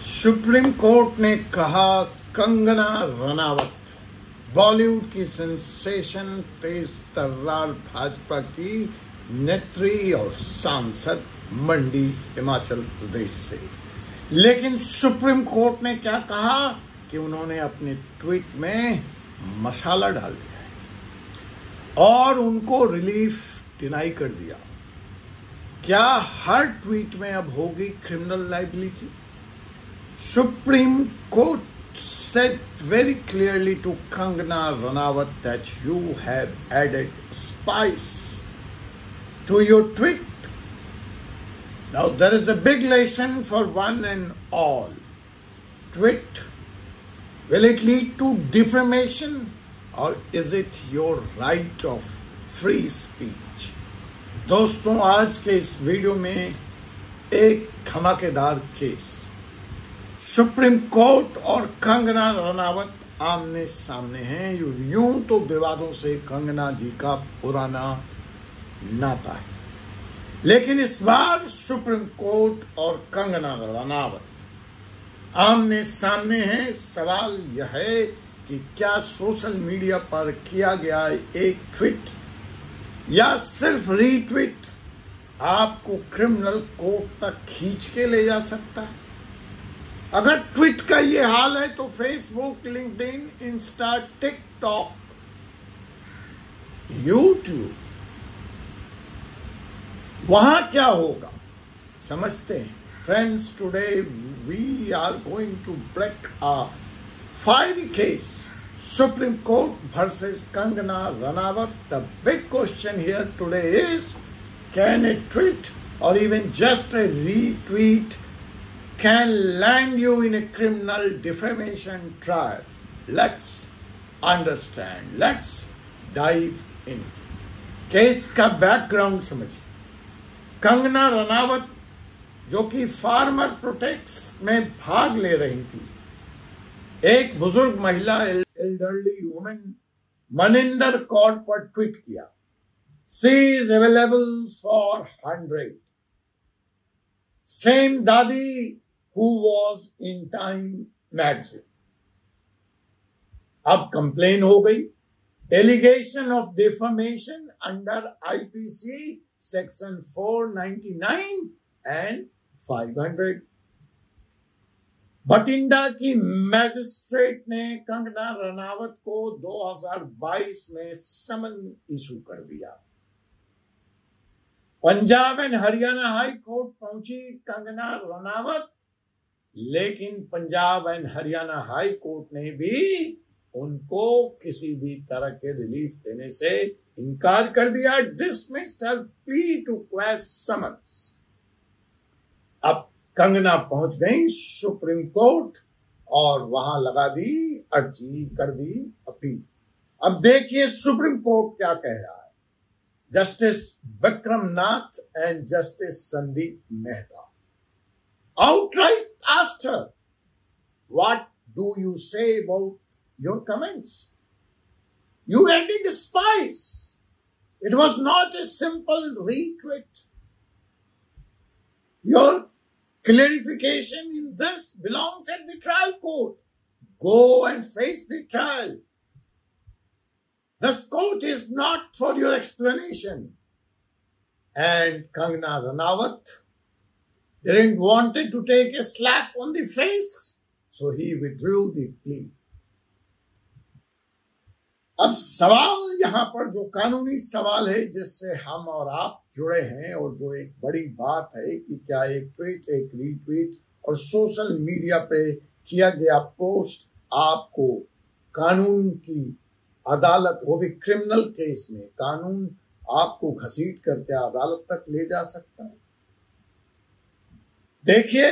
Supreme court ने कहा कंगना रनावत बॉलीवुड की सेंसेशन, तेज तर्रार भाजपा की नेत्री और सांसद मंडी हिमाचल प्रदेश से। लेकिन सुप्रीम कोर्ट ने क्या कहा कि उन्होंने अपने ट्वीट में मसाला डाल दिया है और उनको रिलीफ डिनाई कर दिया। क्या हर ट्वीट में अब होगी criminal liability? Supreme Court said very clearly to Kangana Ranaut that you have added spice to your tweet. Now there is a big lesson for one and all. Tweet, will it lead to defamation or is it your right of free speech? दोस्तों, आज के इस video में एक धमाकेदार case. Supreme court और कंगना रनावत आमने सामने हैं। यूं तो विवादों से कंगना जी का पुराना नाता है, लेकिन इस बार सुप्रीम कोर्ट और कंगना रनावत आमने सामने हैं। सवाल यह है कि क्या सोशल मीडिया पर किया गया एक ट्वीट या सिर्फ रीट्वीट आपको क्रिमिनल कोर्ट तक खींच के ले जा सकता है? अगर ट्वीट का ये हाल है तो Facebook, LinkedIn, Insta, TikTok, YouTube, वहां क्या होगा समझते हैं। Friends, today we are going to break a fiery case, Supreme Court versus Kangana Ranaut. The big question here today is, can a tweet or even just a retweet can land you in a criminal defamation trial? Let's understand. Let's dive in. Case का background समझिए। कंगना रनावत जो कि farmer protects में भाग ले रही थी, एक बुजुर्ग महिला एल्डरली वुमेन मनिंदर कौर पर ट्वीट किया, she is available for 100। Same दादी who was in Time magazine। अब कंप्लेन हो गई, allegation of defamation under IPC section 499 and 500। Bathinda की मैजिस्ट्रेट ने कंगना रनावत को 2022 में समन इशू कर दिया। Punjab and Haryana high court पहुंची कंगना रनावत, लेकिन Punjab and Haryana high court ने भी उनको किसी भी तरह के रिलीफ देने से इनकार कर दिया। Dismissed her plea to quash summons. अब कंगना पहुंच गई सुप्रीम कोर्ट और वहां लगा दी अर्जी, कर दी अपील। अब देखिए सुप्रीम कोर्ट क्या कह रहा है। Justice Vikram Nath and justice Sandeep Mehta outright asked her, what do you say about your comments? You added spice. It was not a simple retweet. Your clarification in this belongs at the trial court. Go and face the trial. This court is not for your explanation. And Kangana Ranaut didn't wanted to take a slap on the face, so he withdrew the plea. अब सवाल यहाँ पर जो कानूनी सवाल है जिससे हम और आप जुड़े हैं, और जो एक बड़ी बात है कि क्या एक ट्वीट, एक रीट्वीट और सोशल मीडिया पे किया गया पोस्ट आपको कानून की अदालत, वो भी क्रिमिनल केस में, कानून आपको घसीट करके अदालत तक ले जा सकता है? देखिए,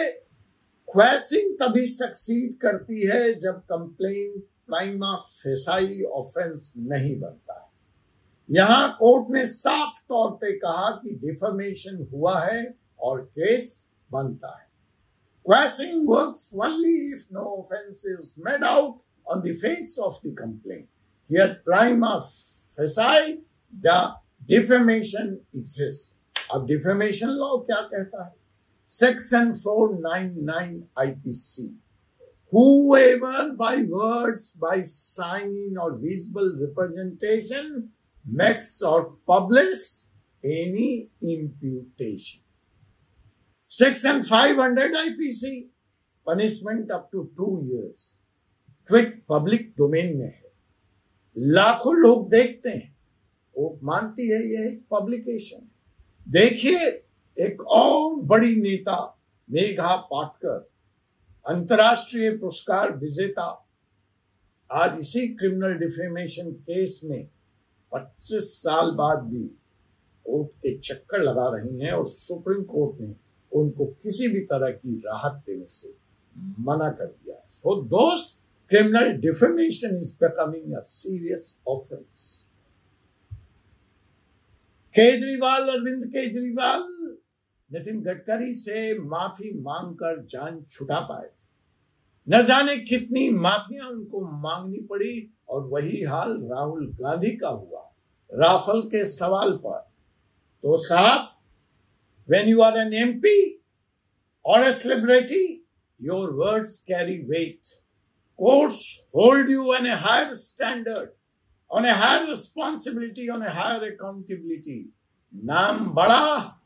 क्वेशिंग तभी सक्सीड करती है जब कंप्लेन प्राइमा फेसाई ऑफेंस नहीं बनता है। यहां कोर्ट ने साफ तौर पे कहा कि डिफेमेशन हुआ है और केस बनता है। Quashing works only if no offence is made out on the face of the complaint. Here prima facie the defamation exist. अब डिफेमेशन लॉ क्या कहता है? Section 499 IPC. Whoever by words, by sign or visible representation makes or publish any imputation. Section 500 IPC. Punishment up to 2 years. Tweet public domain में है, लाखों लोग देखते हैं, वो मानती है यह एक पब्लिकेशन। देखिए, एक और बड़ी नेता मेघा पाटकर, अंतर्राष्ट्रीय पुरस्कार विजेता, आज इसी क्रिमिनल डिफेमेशन केस में 25 साल बाद भी कोर्ट के चक्कर लगा रही हैं और सुप्रीम कोर्ट ने उनको किसी भी तरह की राहत देने से मना कर दिया है। So दोस्त, criminal defamation is becoming a serious offense. Kejriwal, Arvind Kejriwal Nitin Gadkari से माफी मांगकर जान छुटा पाए। न जाने कितनी माफियां उनको मांगनी पड़ी और वही हाल राहुल गांधी का हुआ राफेल के सवाल पर। तो साहब, when you are an MP or a celebrity, your words carry weight. Courts hold you on a higher standard, on a higher responsibility, on a higher accountability. नाम बड़ा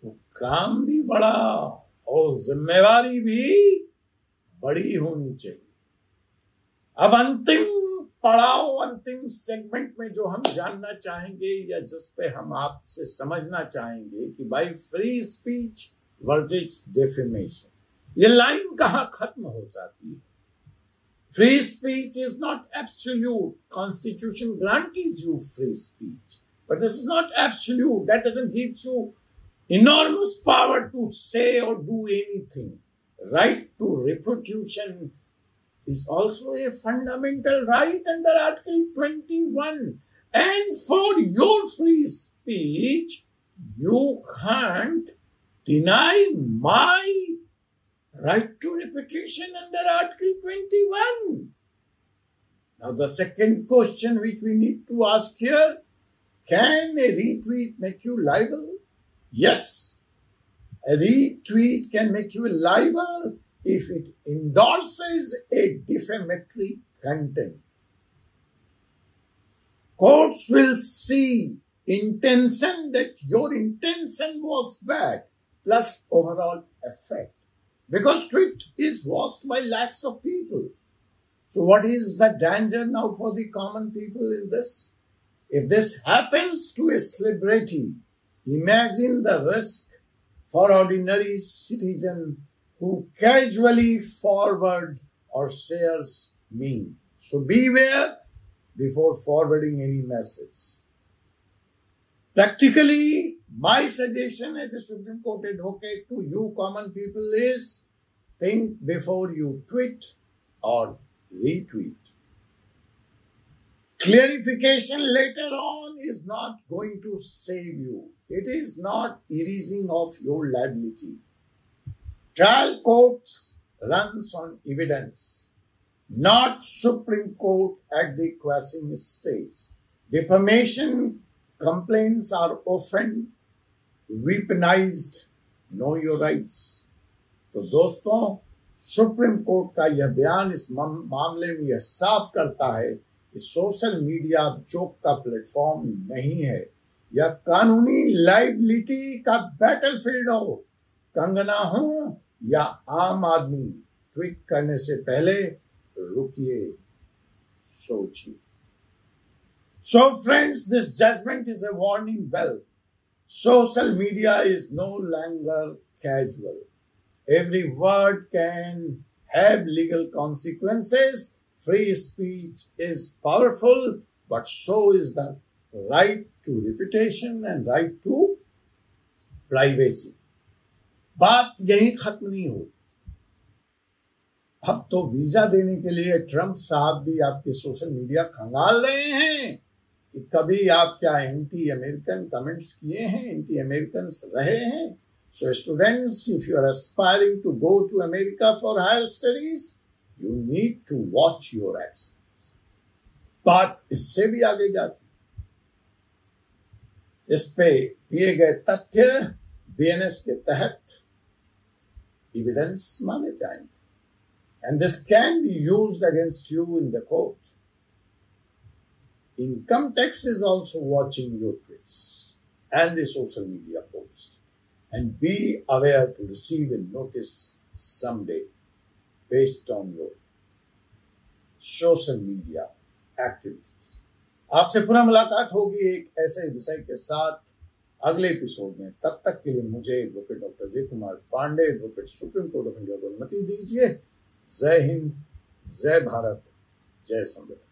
तो काम भी बड़ा और जिम्मेवारी भी बड़ी होनी चाहिए। अब अंतिम पड़ाव, अंतिम सेगमेंट में जो हम जानना चाहेंगे या जिस पे हम आपसे समझना चाहेंगे कि भाई फ्री स्पीच वर्सेस डेफेमेशन, ये लाइन कहाँ खत्म हो जाती है? Free speech is not absolute. Constitution grants you free speech. But this is not absolute. That doesn't give you enormous power to say or do anything. Right to refutation is also a fundamental right under Article 21. And for your free speech, you can't deny my right to reputation under Article 21. Now the second question which we need to ask here, can a retweet make you liable? Yes. A retweet can make you liable if it endorses a defamatory content. Courts will see intention, that your intention was bad, plus overall effect. Because tweet is watched by lakhs of people. So what is the danger now for the common people in this? If this happens to a celebrity, imagine the risk for ordinary citizen who casually forward or shares meme. So beware before forwarding any message. Practically, my suggestion as a Supreme Court advocate to you common people is, think before you tweet or retweet. Clarification later on is not going to save you. It is not erasing of your liability. Trial courts runs on evidence, not Supreme Court at the questioning stage. Defamation complaints are often weaponized. Know your rights. तो दोस्तों, supreme court का यह बयान इस मामले में यह साफ करता है कि सोशल मीडिया जोक का प्लेटफॉर्म नहीं है। यह कानूनी लाइबिलिटी का बैटलफील्ड हो। कंगना हो या आम आदमी, ट्वीट करने से पहले रुकिए, सोचिए। So friends, this judgment is a warning bell. Social media is no longer casual. Every word can have legal consequences. Free speech is powerful, but so is the right to reputation and right to privacy. बात यही खत्म नहीं हो। अब तो visa देने के लिए ट्रंप साहब भी आपके सोशल मीडिया खंगाल रहे हैं कि कभी आप क्या एंटी अमेरिकन कमेंट्स किए हैं, एंटी अमेरिकन्स रहे हैं। So students, if you are aspiring to go to America for higher studies, you need to watch your actions. बात इससे भी आगे जाती। इस पे दिए गए तथ्य BNS के तहत एविडेंस माने जाएंगे and this can be used against you in the court. Income tax is also watching your tweets and the social media post, and be aware to receive a notice someday based on your social media activities. आपसे पुनः मुलाकात होगी एक ऐसे विषय के साथ अगले एपिसोड में. तब तक के लिए मुझे advocate doctor Jay Kumar Pandey, advocate Supreme Court of India को अनुमति दीजिए. जय हिंद, जय भारत, जय संविधान.